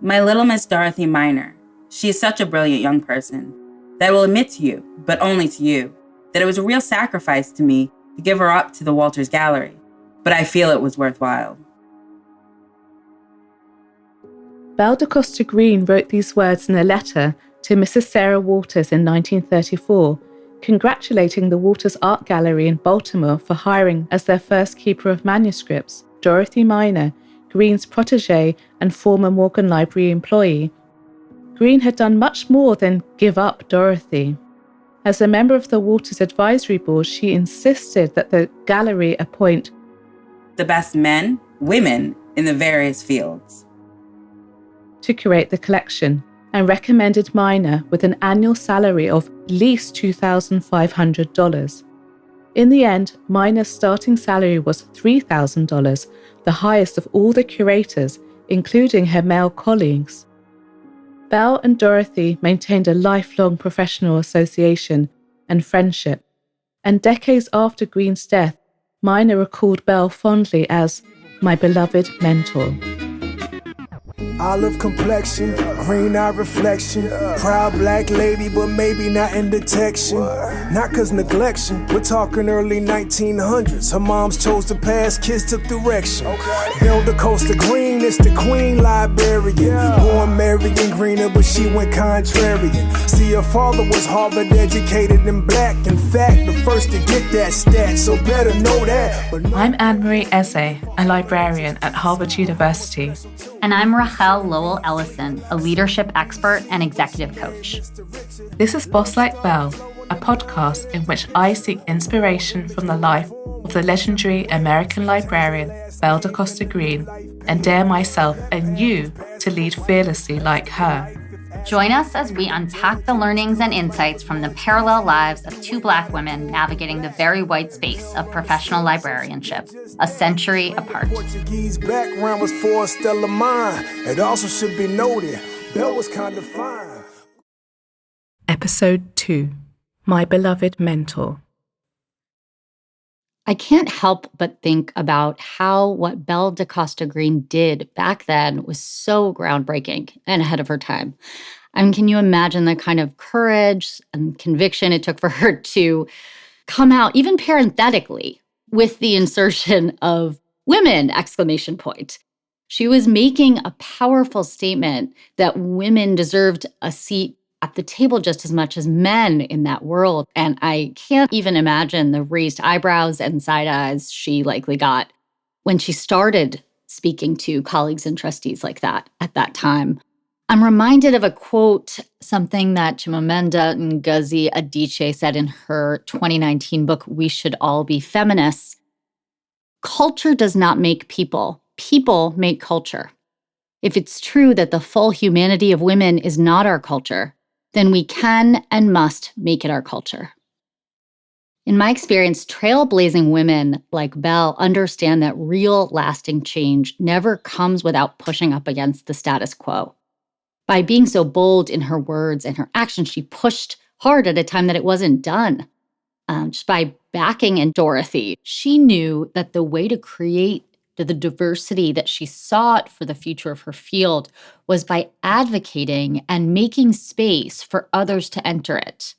My little Miss Dorothy Miner. She is such a brilliant young person that I will admit to you, but only to you, that it was a real sacrifice to me to give her up to the Walters Gallery, but I feel it was worthwhile. Belle DeCosta Green wrote these words in a letter to Mrs. Sarah Walters in 1934, congratulating the Walters Art Gallery in Baltimore for hiring as their first keeper of manuscripts Dorothy Miner, Green's protégé and former Morgan Library employee. Green had done much more than give up Dorothy. As a member of the Walters Advisory Board, she insisted that the gallery appoint the best men, women in the various fields to curate the collection, and recommended Miner with an annual salary of at least $2,500. In the end, Miner's starting salary was $3,000, the highest of all the curators, including her male colleagues. Belle and Dorothy maintained a lifelong professional association and friendship, and decades after Green's death, Miner recalled Belle fondly as my beloved mentor. Olive complexion, green eye reflection, proud black lady, but maybe not in detection. Not cause neglection, we're talking early 1900s. Her moms chose to pass, kids took direction. Belle DeCosta Green is the queen librarian. Born Marion Greener, but she went contrarian. See, her father was Harvard educated and black. In fact, the first to get that stat, so better know that. I'm Anne-Marie Eze, a librarian at Harvard University. And I'm Rachel Lowell Ellison, a leadership expert and executive coach. This is Boss Like Belle, a podcast in which I seek inspiration from the life of the legendary American librarian Belle DeCosta Green and dare myself and you to lead fearlessly like her. Join us as we unpack the learnings and insights from the parallel lives of two Black women navigating the very white space of professional librarianship, a century apart. Portuguese background was for Stella Mine. It also should be noted, Belle was kind of fine. Episode 2, My Beloved Mentor. I can't help but think about how what Belle DeCosta Green did back then was so groundbreaking and ahead of her time. I mean, can you imagine the kind of courage and conviction it took for her to come out, even parenthetically, with the insertion of women, ! She was making a powerful statement that women deserved a seat at the table just as much as men in that world. And I can't even imagine the raised eyebrows and side eyes she likely got when she started speaking to colleagues and trustees like that at that time. I'm reminded of a quote, something that Chimamanda Ngozi Adichie said in her 2019 book, We Should All Be Feminists. Culture does not make people. People make culture. If it's true that the full humanity of women is not our culture, then we can and must make it our culture. In my experience, trailblazing women like Belle understand that real lasting change never comes without pushing up against the status quo. By being so bold in her words and her actions, she pushed hard at a time that it wasn't done. Just by backing in Dorothy, she knew that the way to create the diversity that she sought for the future of her field was by advocating and making space for others to enter it.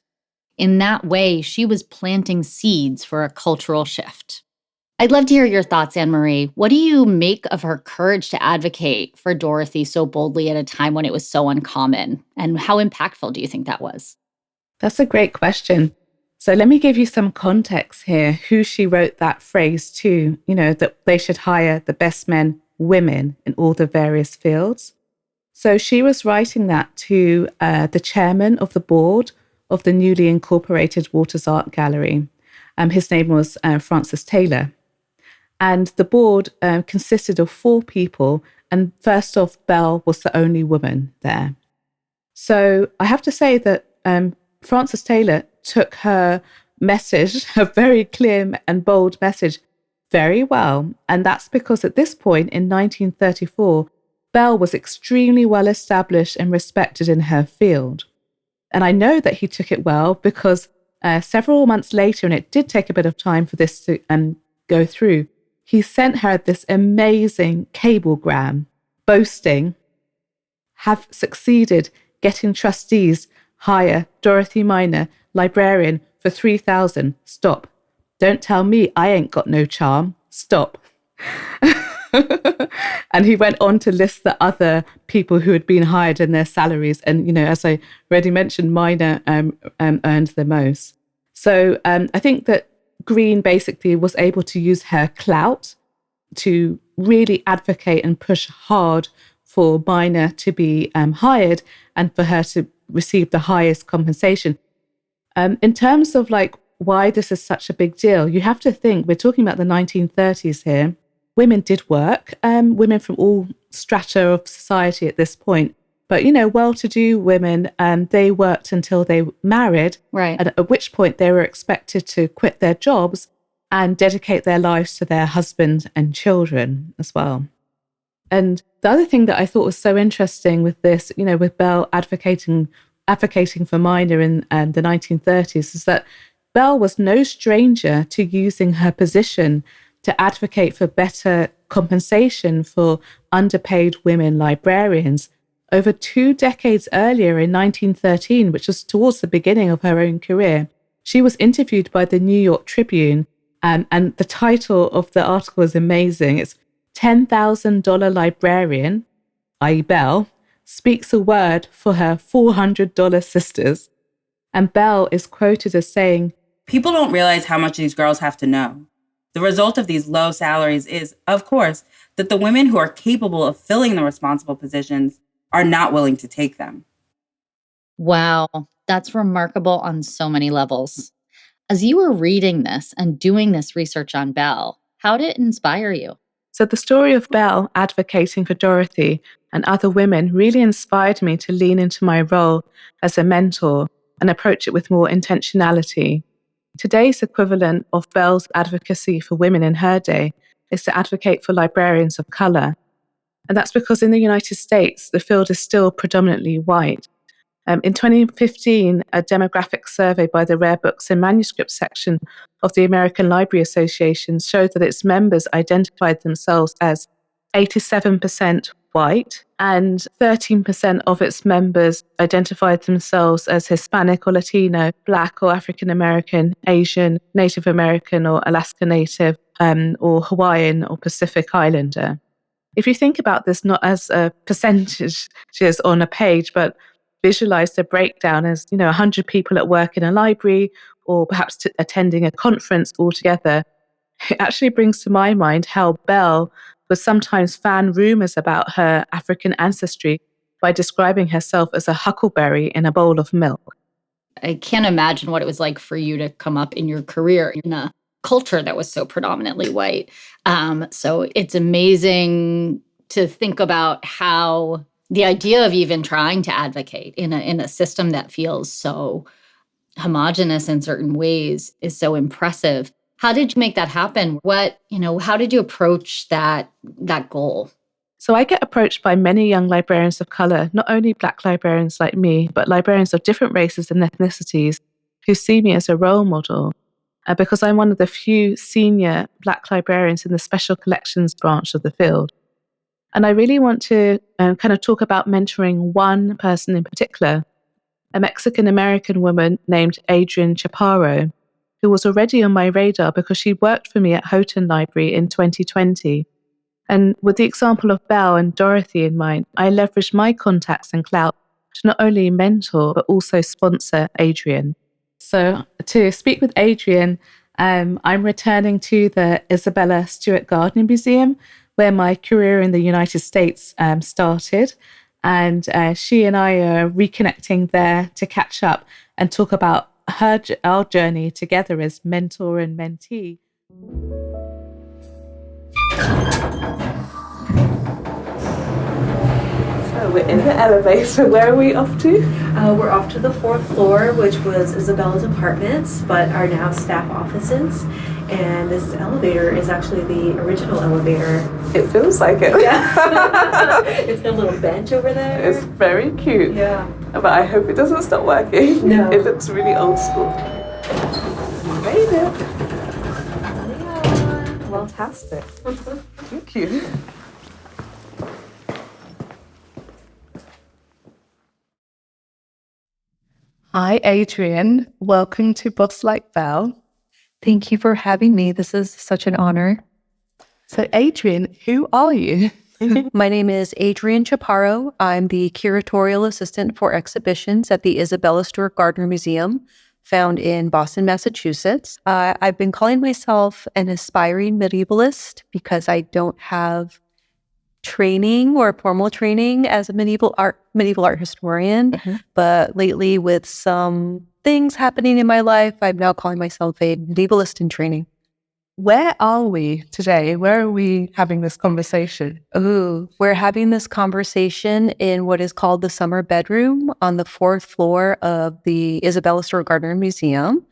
In that way, she was planting seeds for a cultural shift. I'd love to hear your thoughts, Anne-Marie. What do you make of her courage to advocate for Dorothy so boldly at a time when it was so uncommon? And how impactful do you think that was? That's a great question. So let me give you some context here, who she wrote that phrase to, that they should hire the best men, women in all the various fields. So she was writing that to the chairman of the board of the newly incorporated Walters Art Gallery. His name was Francis Taylor. And the board consisted of 4 people. And first off, Belle was the only woman there. So I have to say that Francis Taylor took her message, a very clear and bold message, very well. And that's because at this point in 1934, Belle was extremely well established and respected in her field. And I know that he took it well because several months later, and it did take a bit of time for this to go through, he sent her this amazing cablegram boasting have succeeded getting trustees hire Dorothy Miner, librarian, for $3,000. Stop. Don't tell me I ain't got no charm. Stop. And he went on to list the other people who had been hired and their salaries. And, you know, as I already mentioned, Miner earned the most. So I think that Green basically was able to use her clout to really advocate and push hard for Miner to be hired and for her to receive the highest compensation. In terms of like why this is such a big deal, you have to think we're talking about the 1930s here. Women did work, women from all strata of society at this point. But, you know, well-to-do women, they worked until they married, right? At which point they were expected to quit their jobs and dedicate their lives to their husbands and children as well. And the other thing that I thought was so interesting with this, you know, with Belle advocating for Miner in the 1930s, is that Belle was no stranger to using her position to advocate for better compensation for underpaid women librarians. Over 2 decades earlier, in 1913, which was towards the beginning of her own career, she was interviewed by the New York Tribune, and the title of the article is amazing. It's $10,000 librarian, i.e. Belle, speaks a word for her $400 sisters. And Belle is quoted as saying, "People don't realize how much these girls have to know. The result of these low salaries is, of course, that the women who are capable of filling the responsible positions are not willing to take them." Wow, that's remarkable on so many levels. As you were reading this and doing this research on Belle, how did it inspire you? So the story of Belle advocating for Dorothy and other women really inspired me to lean into my role as a mentor and approach it with more intentionality. Today's equivalent of Belle's advocacy for women in her day is to advocate for librarians of color. And that's because in the United States, the field is still predominantly white. In 2015, a demographic survey by the Rare Books and Manuscripts section of the American Library Association showed that its members identified themselves as 87% white, and 13% of its members identified themselves as Hispanic or Latino, Black or African American, Asian, Native American or Alaska Native, or Hawaiian or Pacific Islander. If you think about this not as a percentage just on a page, but visualize the breakdown as, 100 people at work in a library or perhaps attending a conference altogether, it actually brings to my mind how Belle would sometimes fan rumors about her African ancestry by describing herself as a huckleberry in a bowl of milk. I can't imagine what it was like for you to come up in your career in a culture that was so predominantly white. So it's amazing to think about how the idea of even trying to advocate in a system that feels so homogenous in certain ways is so impressive. How did you make that happen? How did you approach that goal? So I get approached by many young librarians of color, not only Black librarians like me, but librarians of different races and ethnicities who see me as a role model, because I'm one of the few senior Black librarians in the special collections branch of the field. And I really want to kind of talk about mentoring one person in particular, a Mexican-American woman named Adrienne Chaparro, who was already on my radar because she worked for me at Houghton Library in 2020. And with the example of Belle and Dorothy in mind, I leveraged my contacts and clout to not only mentor, but also sponsor Adrienne. So to speak with Adrienne, I'm returning to the Isabella Stewart Gardner Museum, where my career in the United States started. And she and I are reconnecting there to catch up and talk about our journey together as mentor and mentee. So we're in the elevator. Where are we off to? We're off to the 4th floor, which was Isabella's apartments, but are now staff offices. And this elevator is actually the original elevator. It feels like it. Yeah. It's got a little bench over there. It's very cute. Yeah. But I hope it doesn't stop working. No. It looks really old school. You made it. Yeah. Fantastic. Thank you. Hi, Adrienne. Welcome to Books Like Belle. Thank you for having me. This is such an honor. So, Adrienne, who are you? My name is Adrienne Chaparro. I'm the curatorial assistant for exhibitions at the Isabella Stewart Gardner Museum, found in Boston, Massachusetts. I've been calling myself an aspiring medievalist because I don't have training or formal training as a medieval art historian. But lately, with some things happening in my life, I'm now calling myself a medievalist in training. Where are we today? Where are we having this conversation? Ooh, we're having this conversation in what is called the summer bedroom on the 4th floor of the Isabella Stewart Gardner Museum.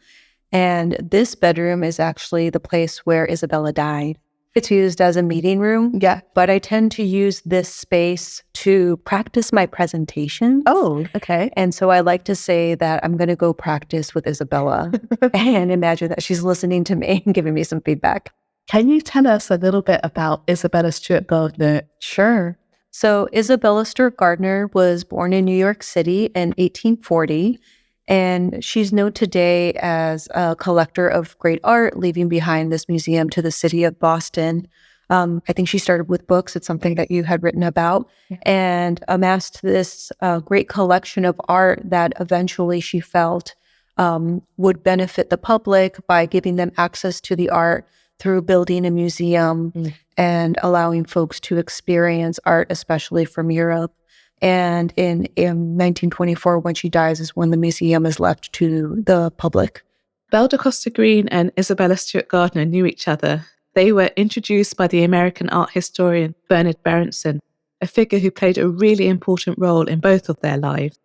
And this bedroom is actually the place where Isabella died. It's used as a meeting room. Yeah. But I tend to use this space to practice my presentations. Oh, okay. And so I like to say that I'm going to go practice with Isabella and imagine that she's listening to me and giving me some feedback. Can you tell us a little bit about Isabella Stewart Gardner? Sure. So Isabella Stewart Gardner was born in New York City in 1840, and she's known today as a collector of great art, leaving behind this museum to the city of Boston. I think she started with books. It's something that you had written about, and amassed this great collection of art that eventually she felt would benefit the public by giving them access to the art through building a museum and allowing folks to experience art, especially from Europe. And in 1924, when she dies, is when the museum is left to the public. Belle de Costa Green and Isabella Stewart Gardner knew each other. They were introduced by the American art historian Bernard Berenson, a figure who played a really important role in both of their lives.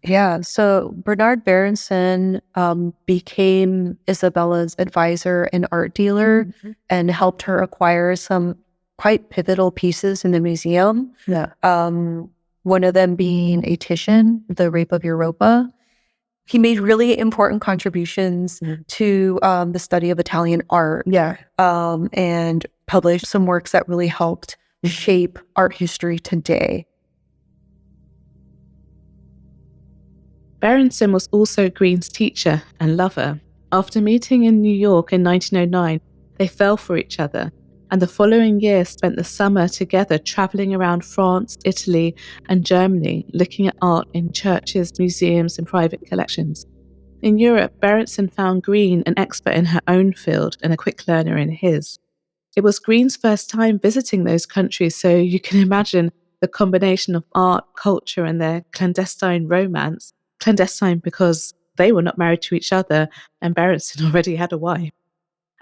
Yeah, so Bernard Berenson became Isabella's advisor and art dealer and helped her acquire some quite pivotal pieces in the museum. Yeah. One of them being a Titian, The Rape of Europa. He made really important contributions to the study of Italian art. Yeah. And published some works that really helped shape art history today. Berenson was also Green's teacher and lover. After meeting in New York in 1909, they fell for each other, and the following year spent the summer together travelling around France, Italy, and Germany, looking at art in churches, museums, and private collections. In Europe, Berenson found Green an expert in her own field and a quick learner in his. It was Green's first time visiting those countries, so you can imagine the combination of art, culture, and their clandestine romance. Clandestine because they were not married to each other and Berenson already had a wife.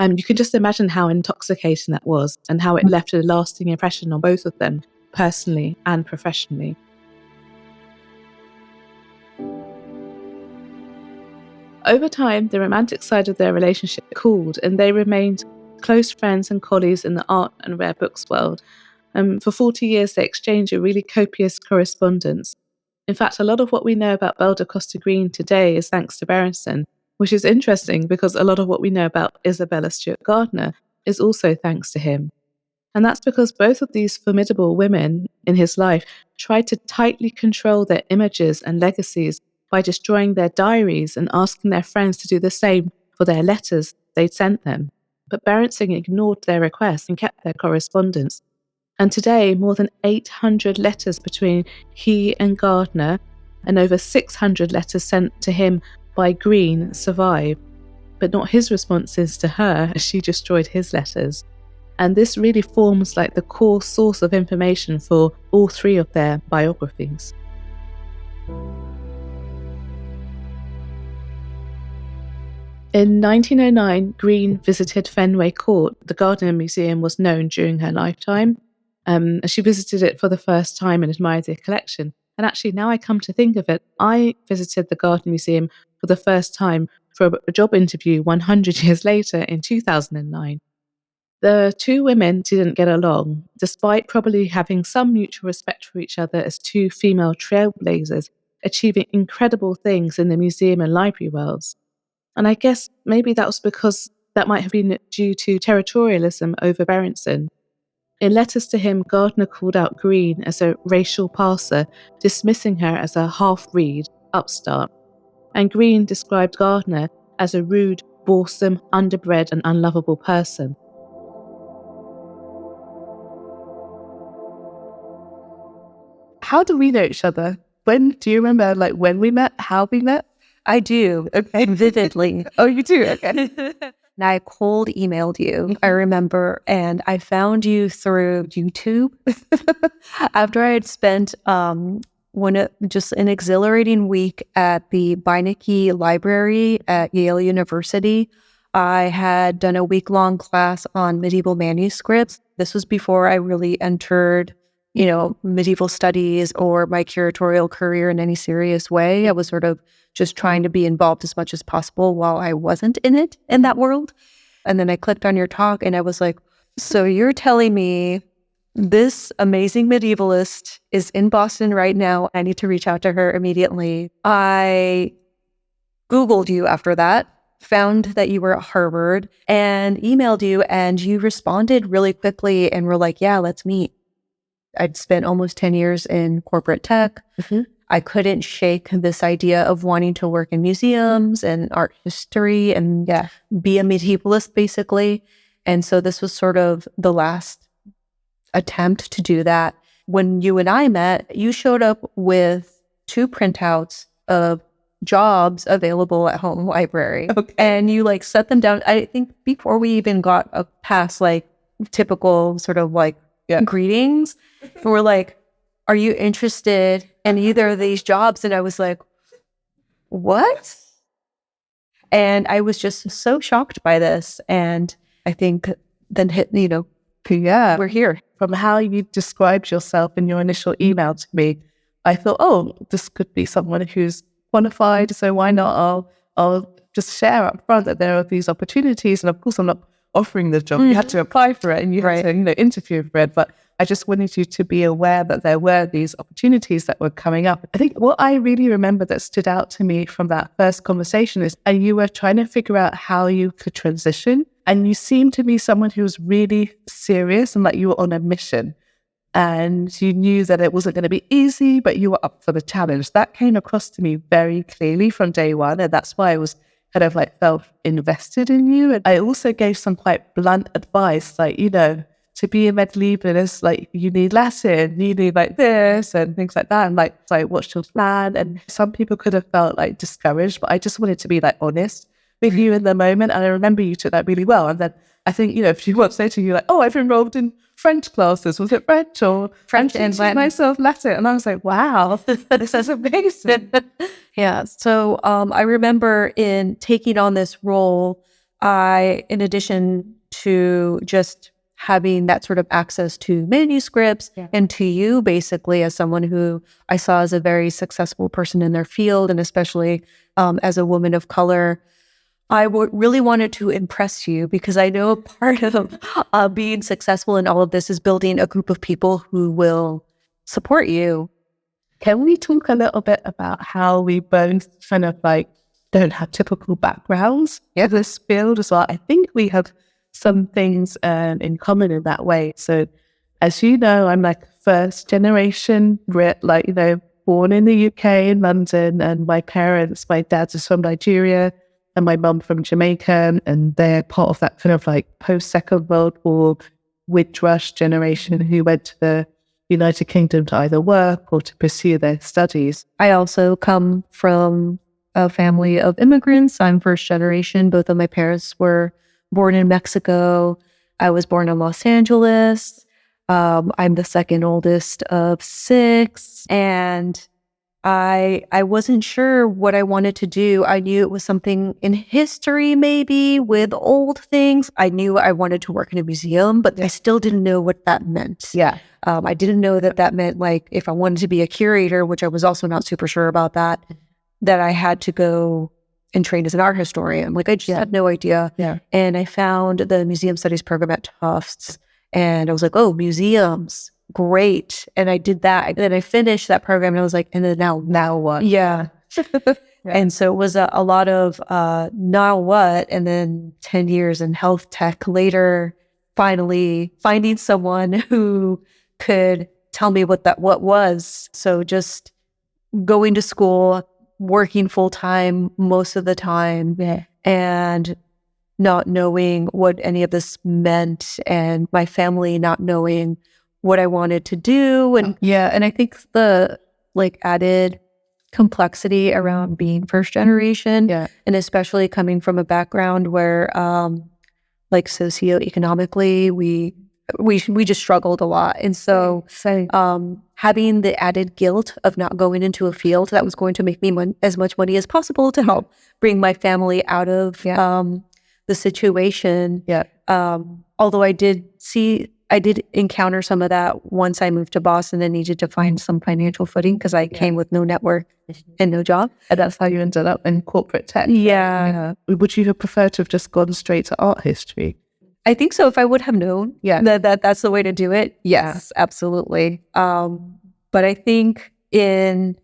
You can just imagine how intoxicating that was and how it left a lasting impression on both of them, personally and professionally. Over time, the romantic side of their relationship cooled, and they remained close friends and colleagues in the art and rare books world. For 40 years, they exchanged a really copious correspondence. In fact, a lot of what we know about Belle de Costa Green today is thanks to Berenson, which is interesting because a lot of what we know about Isabella Stewart Gardner is also thanks to him. And that's because both of these formidable women in his life tried to tightly control their images and legacies by destroying their diaries and asking their friends to do the same for their letters they'd sent them. But Berenson ignored their requests and kept their correspondence. And today, more than 800 letters between he and Gardner and over 600 letters sent to him by Green survive, but not his responses to her as she destroyed his letters. And this really forms like the core source of information for all three of their biographies. In 1909, Green visited Fenway Court. The Gardner Museum was known during her lifetime. She visited it for the first time and admired the collection. And actually, now I come to think of it, I visited the Gardner Museum for the first time for a job interview 100 years later in 2009. The two women didn't get along, despite probably having some mutual respect for each other as two female trailblazers, achieving incredible things in the museum and library worlds. And I guess maybe that was because that might have been due to territorialism over Berenson. In letters to him, Gardner called out Green as a racial parser, dismissing her as a half-breed upstart. And Green described Gardner as a rude, boresome, underbred and unlovable person. How do we know each other? When do you remember, like, when we met, how we met? I do. Okay. Vividly. Oh, you do? Okay. And I cold emailed you, I remember, and I found you through YouTube after I had spent just an exhilarating week at the Beinecke Library at Yale University. I had done a week-long class on medieval manuscripts. This was before I really entered, medieval studies or my curatorial career in any serious way. I was sort of just trying to be involved as much as possible while I wasn't in that world. And then I clicked on your talk and I was like, so you're telling me this amazing medievalist is in Boston right now. I need to reach out to her immediately. I Googled you after that, found that you were at Harvard and emailed you, and you responded really quickly and were like, yeah, let's meet. I'd spent almost 10 years in corporate tech. Mm-hmm. I couldn't shake this idea of wanting to work in museums and art history and be a medievalist, basically. And so this was sort of the last attempt to do that. When you and I met, you showed up with 2 printouts of jobs available at home library. Okay. And you set them down. I think before we even got past typical sort of greetings, and we're like, are you interested in either of these jobs? And I was like, what? And I was just so shocked by this. And I think then we're here. From how you described yourself in your initial email to me, I thought, oh, this could be someone who's qualified. So why not? I'll just share up front that there are these opportunities. And of course, I'm not offering the job. You had to apply for it and you had to interview for it. But I just wanted you to be aware that there were these opportunities that were coming up. I think what I really remember that stood out to me from that first conversation is you were trying to figure out how you could transition. And you seemed to be someone who was really serious and you were on a mission. And you knew that it wasn't going to be easy, but you were up for the challenge. That came across to me very clearly from day one. And that's why I was kind of felt invested in you. And I also gave some quite blunt advice, to be a medievalist, you need Latin, you need this and things like that. And what's your plan? And some people could have felt discouraged, but I just wanted to be honest with you in the moment. And I remember you took that really well. And then I think, if you want to say to you I've enrolled in French classes, was it French or French and Latin? Myself Latin. And I was like, wow, this is amazing. Yeah. So I remember in taking on this role, in addition to just having that sort of access to manuscripts and to you basically as someone who I saw as a very successful person in their field, and especially as a woman of color, I really wanted to impress you because I know part of being successful in all of this is building a group of people who will support you. Can we talk a little bit about how we both kind of don't have typical backgrounds in this field as well? I think we have some things in common in that way. So as you know, I'm first generation Brit, born in the UK in London, and my dad is from Nigeria and my mum from Jamaica, and they're part of that kind of post-Second World War Windrush generation who went to the United Kingdom to either work or to pursue their studies. I also come from a family of immigrants. I'm first generation. Both of my parents were born in Mexico. I was born in Los Angeles. I'm the second oldest of 6. And I wasn't sure what I wanted to do. I knew it was something in history, maybe with old things. I knew I wanted to work in a museum, but I still didn't know what that meant. Yeah. I didn't know that meant if I wanted to be a curator, which I was also not super sure about that I had to go and train as an art historian. I just had no idea. Yeah. And I found the museum studies program at Tufts, and I was like, oh, museums. Great. And I did that. And then I finished that program and I was like, and then now what? Yeah. And so it was a lot of now what? And then 10 years in health tech later, finally finding someone who could tell me what was. So just going to school, working full time most of the time and not knowing what any of this meant, and my family not knowing what I wanted to do. And and I think the like added complexity around being first generation, and especially coming from a background where like socioeconomically we just struggled a lot. And so having the added guilt of not going into a field that was going to make me as much money as possible to help bring my family out of the situation. Although I did encounter some of that once I moved to Boston and needed to find some financial footing because I came with no network and no job. And that's how you ended up in corporate tech. Would you have preferred to have just gone straight to art history? I think so. If I would have known that's the way to do it. Yes, absolutely. But I think in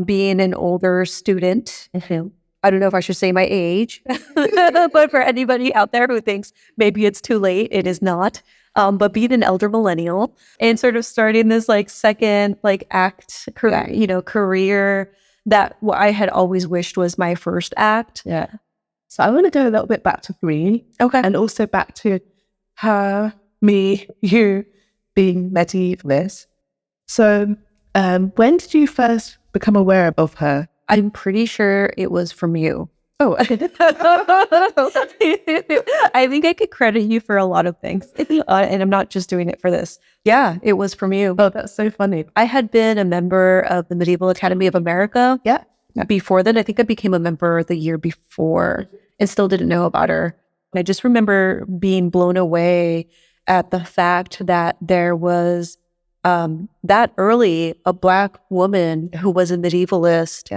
being an older student, I don't know if I should say my age, but for anybody out there who thinks maybe it's too late, it is not. But being an elder millennial and sort of starting this like second like act, career that I had always wished was my first act. So I want to go a little bit back to Green. Okay. And also back to her, me, you being medievalists. So when did you first become aware of her? I'm pretty sure it was from you. Oh, I think I could credit you for a lot of things. And I'm not just doing it for this. Yeah, it was from you. Oh, that's so funny. I had been a member of the Medieval Academy of America. Before then, I think I became a member the year before and still didn't know about her. And I just remember being blown away at the fact that there was that early a Black woman who was a medievalist.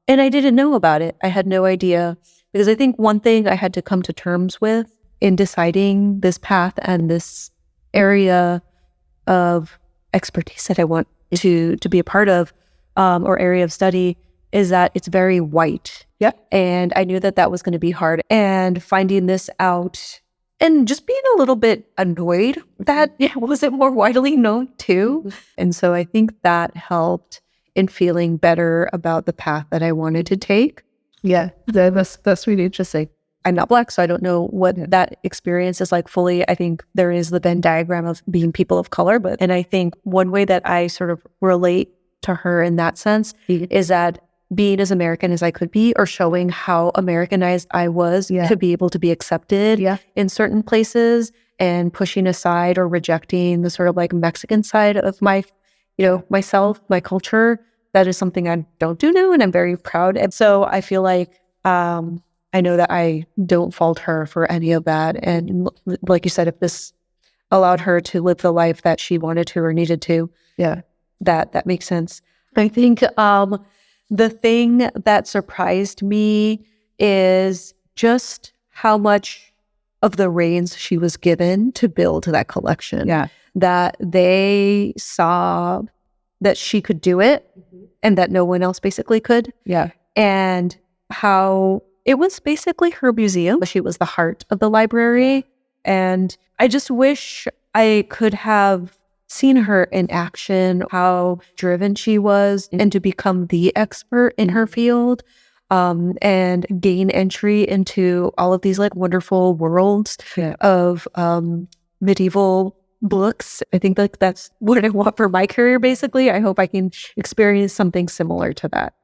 And I didn't know about it. I had no idea, because I think one thing I had to come to terms with in deciding this path and this area of expertise that I want to be a part of, or area of study, is that it's very white. And I knew that was going to be hard. And finding this out and just being a little bit annoyed that wasn't more widely known too. And so I think that helped in feeling better about the path that I wanted to take. That's really interesting. I'm not Black, so I don't know what that experience is like fully. I think there is the Venn diagram of being people of color, and I think one way that I sort of relate to her in that sense is that being as American as I could be, or showing how Americanized I was to be able to be accepted in certain places, and pushing aside or rejecting the sort of like Mexican side of my myself, my culture. That is something I don't do now, and I'm very proud. And so I feel like I know that I don't fault her for any of that. And like you said, if this allowed her to live the life that she wanted to or needed to, that makes sense. I think the thing that surprised me is just how much of the reins she was given to build that collection. That they saw that she could do it, and that no one else basically could. And how it was basically her museum. She was the heart of the library. And I just wish I could have seen her in action, how driven she was, and to become the expert in her field, and gain entry into all of these like wonderful worlds of medieval books. I think like that's what I want for my career, basically. I hope I can experience something similar to that.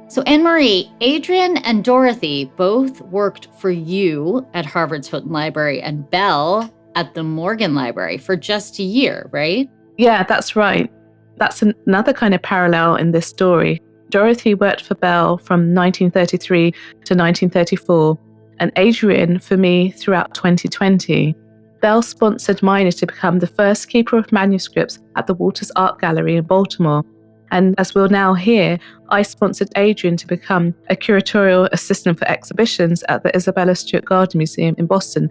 So Anne-Marie, Adrienne and Dorothy both worked for you at Harvard's Houghton Library, and Belle at the Morgan Library for just a year, right? Yeah, that's right. That's another kind of parallel in this story. Dorothy worked for Belle from 1933 to 1934, and Adrienne for me throughout 2020. Belle sponsored Miner to become the first keeper of manuscripts at the Walters Art Gallery in Baltimore. And as we'll now hear, I sponsored Adrienne to become a curatorial assistant for exhibitions at the Isabella Stewart Gardner Museum in Boston.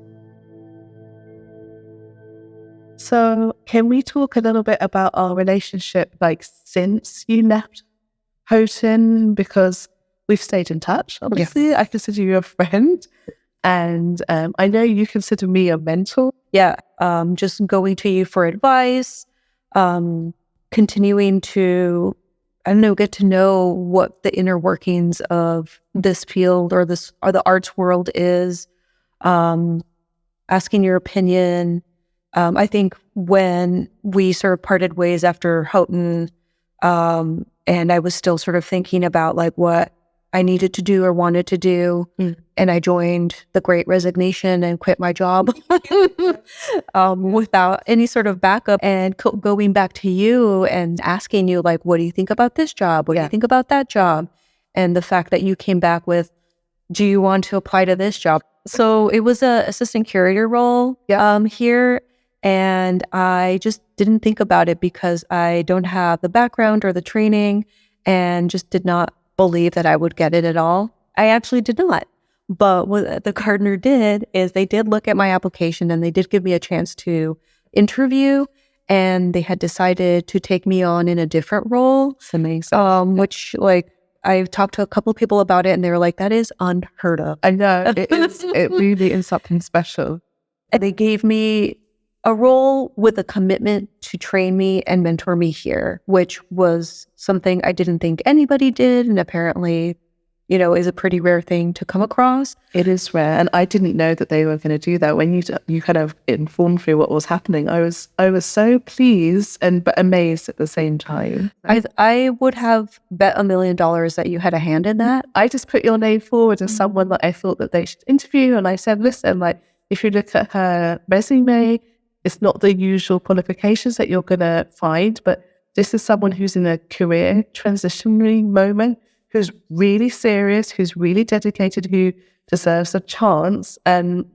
So can we talk a little bit about our relationship, like since you left Houghton? Because we've stayed in touch, obviously. Yes. I consider you a friend. And I know you consider me a mentor. Yeah, just going to you for advice, continuing to, I don't know, get to know what the inner workings of this field or the arts world is, asking your opinion. I think when we sort of parted ways after Houghton, and I was still sort of thinking about like what I needed to do or wanted to do, and I joined the Great Resignation and quit my job without any sort of backup, and going back to you and asking you like, what do you think about this job? What do you think about that job? And the fact that you came back with, do you want to apply to this job? So it was a assistant curator role here. And I just didn't think about it because I don't have the background or the training, and just did not believe that I would get it at all. I actually did not. But what the Gardner did is they did look at my application and they did give me a chance to interview, and they had decided to take me on in a different role. It's amazing. Which like I've talked to a couple of people about it and they were like, that is unheard of. I know, it really is something special. And they gave me a role with a commitment to train me and mentor me here, which was something I didn't think anybody did, and apparently, is a pretty rare thing to come across. It is rare, and I didn't know that they were going to do that. When you kind of informed me what was happening, I was so pleased but amazed at the same time. I would have bet $1 million that you had a hand in that. I just put your name forward as someone that I thought that they should interview, and I said, listen, like if you look at her resume, it's not the usual qualifications that you're going to find, but this is someone who's in a career transitionary moment, who's really serious, who's really dedicated, who deserves a chance. And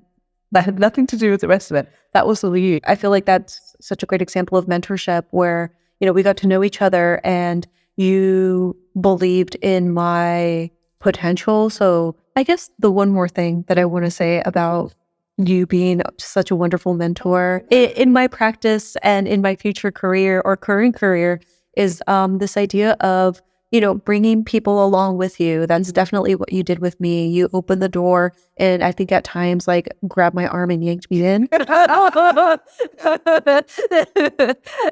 that had nothing to do with the rest of it. That was all you. I feel like that's such a great example of mentorship where, we got to know each other and you believed in my potential. So I guess the one more thing that I want to say about you being such a wonderful mentor in my practice and in my future career or current career is this idea of, bringing people along with you. That's definitely what you did with me. You opened the door and I think at times like grabbed my arm and yanked me in. and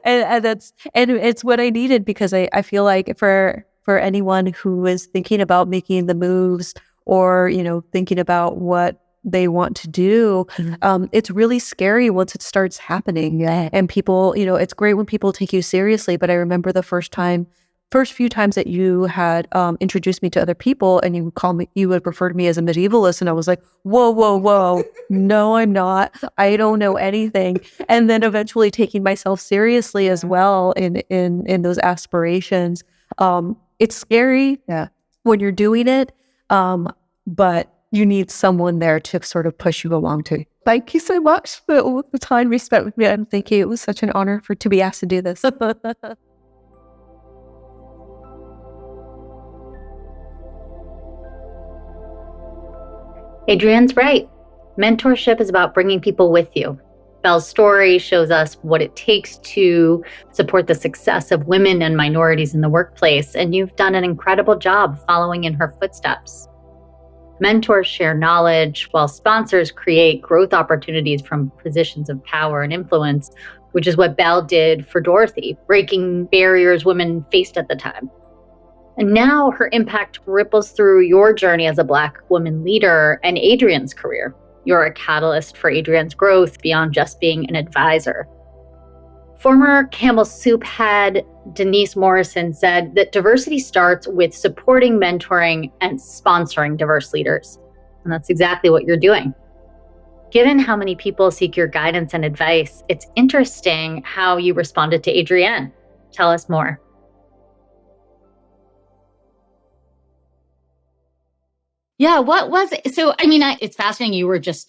it's what I needed because I feel like for anyone who is thinking about making the moves or, thinking about what they want to do, it's really scary once it starts happening. And people, it's great when people take you seriously, but I remember the first few times that you had introduced me to other people and you would refer to me as a medievalist, and I was like, whoa, no, I'm not. I don't know anything. And then eventually taking myself seriously as well in those aspirations. It's scary when you're doing it, but you need someone there to sort of push you along too. Thank you so much for all the time you spent with me. And thank you. It was such an honor to be asked to do this. Adrienne's right. Mentorship is about bringing people with you. Belle's story shows us what it takes to support the success of women and minorities in the workplace, and you've done an incredible job following in her footsteps. Mentors share knowledge, while sponsors create growth opportunities from positions of power and influence, which is what Belle did for Dorothy, breaking barriers women faced at the time. And now her impact ripples through your journey as a Black woman leader and Adrienne's career. You're a catalyst for Adrienne's growth beyond just being an advisor. Former Campbell Soup head Denise Morrison said that diversity starts with supporting, mentoring, and sponsoring diverse leaders. And that's exactly what you're doing. Given how many people seek your guidance and advice, it's interesting how you responded to Adrienne. Tell us more. Yeah, what was it? So, it's fascinating.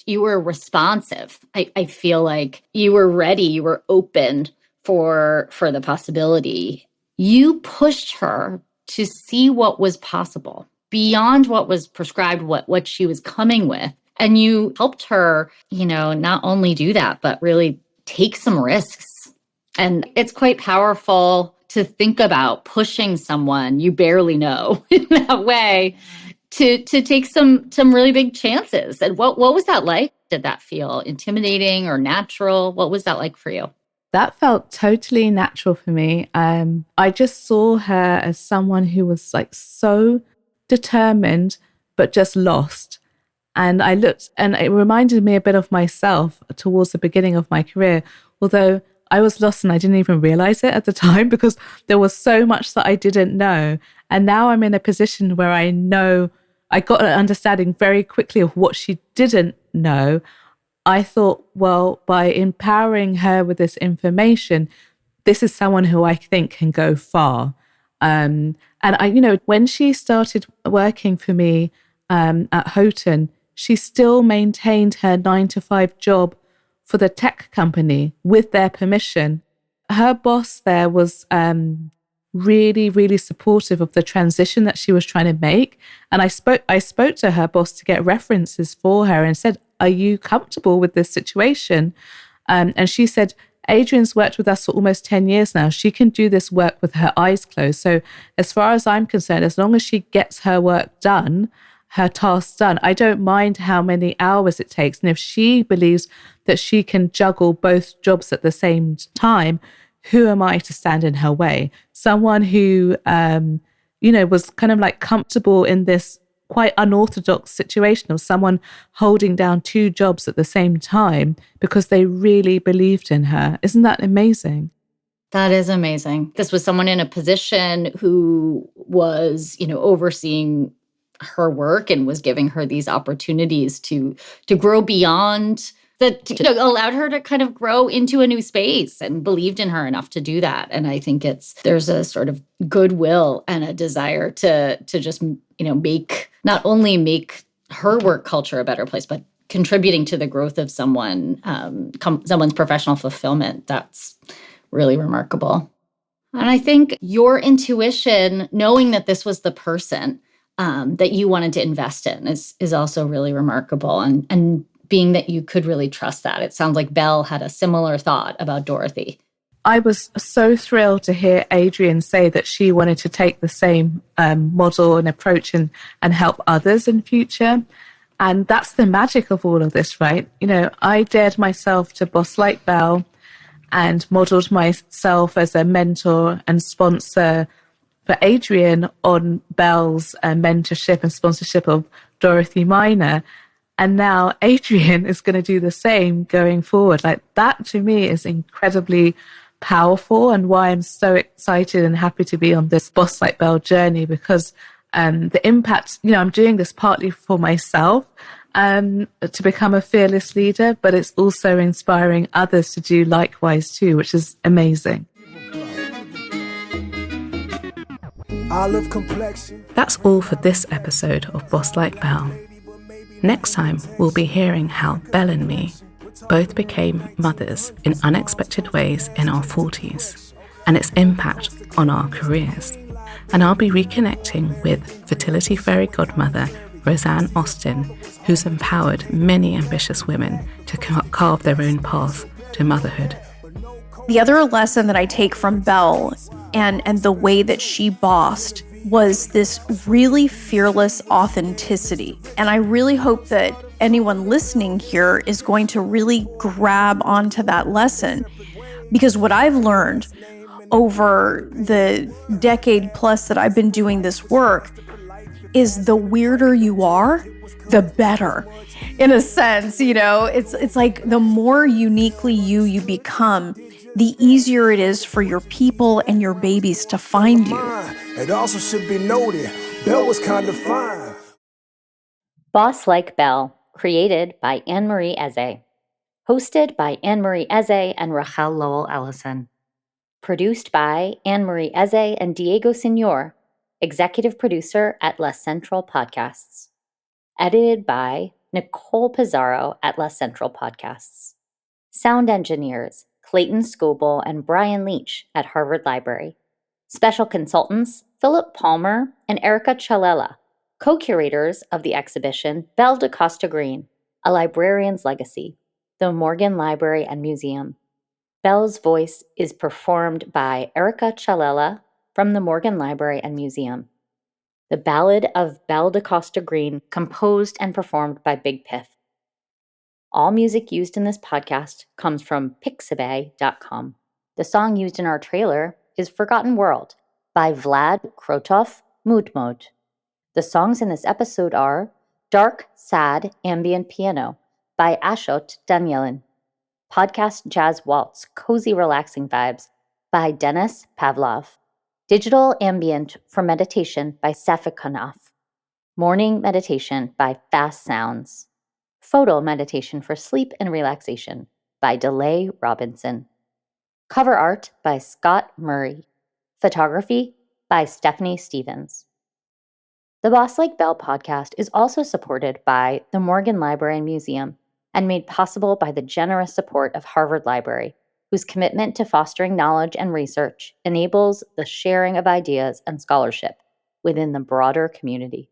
You were responsive. I feel like you were ready. You were open for the possibility. You pushed her to see what was possible beyond what was prescribed, what she was coming with. And you helped her, not only do that, but really take some risks. And it's quite powerful to think about pushing someone you barely know in that way to take some really big chances. And what was that like? Did that feel intimidating or natural? What was that like for you? That felt totally natural for me. I just saw her as someone who was like so determined, but just lost. And I looked, and it reminded me a bit of myself towards the beginning of my career, although I was lost and I didn't even realize it at the time because there was so much that I didn't know. And now I'm in a position where I know I got an understanding very quickly of what she didn't know. I thought, well, by empowering her with this information, this is someone who I think can go far. And I, when she started working for me at Houghton, she still maintained her 9-to-5 job for the tech company with their permission. Her boss there was really, really supportive of the transition that she was trying to make. And I spoke to her boss to get references for her and said, are you comfortable with this situation? And she said, Adrienne's worked with us for almost 10 years now. She can do this work with her eyes closed. So as far as I'm concerned, as long as she gets her work done, her tasks done, I don't mind how many hours it takes. And if she believes that she can juggle both jobs at the same time, who am I to stand in her way? Someone who, was kind of like comfortable in this quite unorthodox situation of someone holding down 2 jobs at the same time because they really believed in her. Isn't that amazing? That is amazing. This was someone in a position who was, overseeing her work and was giving her these opportunities to grow beyond that, allowed her to kind of grow into a new space and believed in her enough to do that. And I think there's a sort of goodwill and a desire to just, make her work culture a better place, but contributing to the growth of someone's professional fulfillment. That's really remarkable. And I think your intuition, knowing that this was the person that you wanted to invest in is also really remarkable. And being that you could really trust that. It sounds like Belle had a similar thought about Dorothy. I was so thrilled to hear Adrienne say that she wanted to take the same model and approach and help others in future. And that's the magic of all of this, right? I dared myself to boss like Belle and modeled myself as a mentor and sponsor for Adrienne on Belle's mentorship and sponsorship of Dorothy Miner. And now Adrienne is going to do the same going forward. Like, that to me is incredibly powerful, and why I'm so excited and happy to be on this Boss Like Belle journey, because the impact, I'm doing this partly for myself to become a fearless leader, but it's also inspiring others to do likewise too, which is amazing. That's all for this episode of Boss Like Belle. Next time, we'll be hearing how Belle and me both became mothers in unexpected ways in our 40s, and its impact on our careers. And I'll be reconnecting with fertility fairy godmother Roseanne Austin, who's empowered many ambitious women to carve their own path to motherhood. The other lesson that I take from Belle and the way that she bossed was this really fearless authenticity. And I really hope that anyone listening here is going to really grab onto that lesson, because what I've learned over the decade plus that I've been doing this work is the weirder you are, the better. In a sense, it's like the more uniquely you become, the easier it is for your people and your babies to find you. It also should be noted, Belle was kind of fine. Boss Like Belle, created by Anne-Marie Eze. Hosted by Anne-Marie Eze and Rachel Lowell-Ellison. Produced by Anne-Marie Eze and Diego Señor, executive producer at La Central Podcasts. Edited by Nicole Pizarro at La Central Podcasts. Sound engineers Clayton Scoble and Brian Leach at Harvard Library. Special consultants Philip Palmer and Erica Chalela. Co-curators of the exhibition Belle DaCosta Green, A Librarian's Legacy, the Morgan Library and Museum. Belle's voice is performed by Erica Chalela from the Morgan Library and Museum. The Ballad of Belle DaCosta Green, composed and performed by Big Piff. All music used in this podcast comes from Pixabay.com. The song used in our trailer is Forgotten World by Vlad Krotov Mudmod. The songs in this episode are Dark, Sad, Ambient Piano by Ashot Danielin, Podcast Jazz Waltz, Cozy Relaxing Vibes by Denis Pavlov, Digital Ambient for Meditation by Safikonov, Morning Meditation by Fast Sounds, Photo Meditation for Sleep and Relaxation by DeLay Robinson, Cover Art by Scott Murray, Photography by Stephanie Stevens. The Boss Like Belle podcast is also supported by the Morgan Library and Museum and made possible by the generous support of Harvard Library, whose commitment to fostering knowledge and research enables the sharing of ideas and scholarship within the broader community.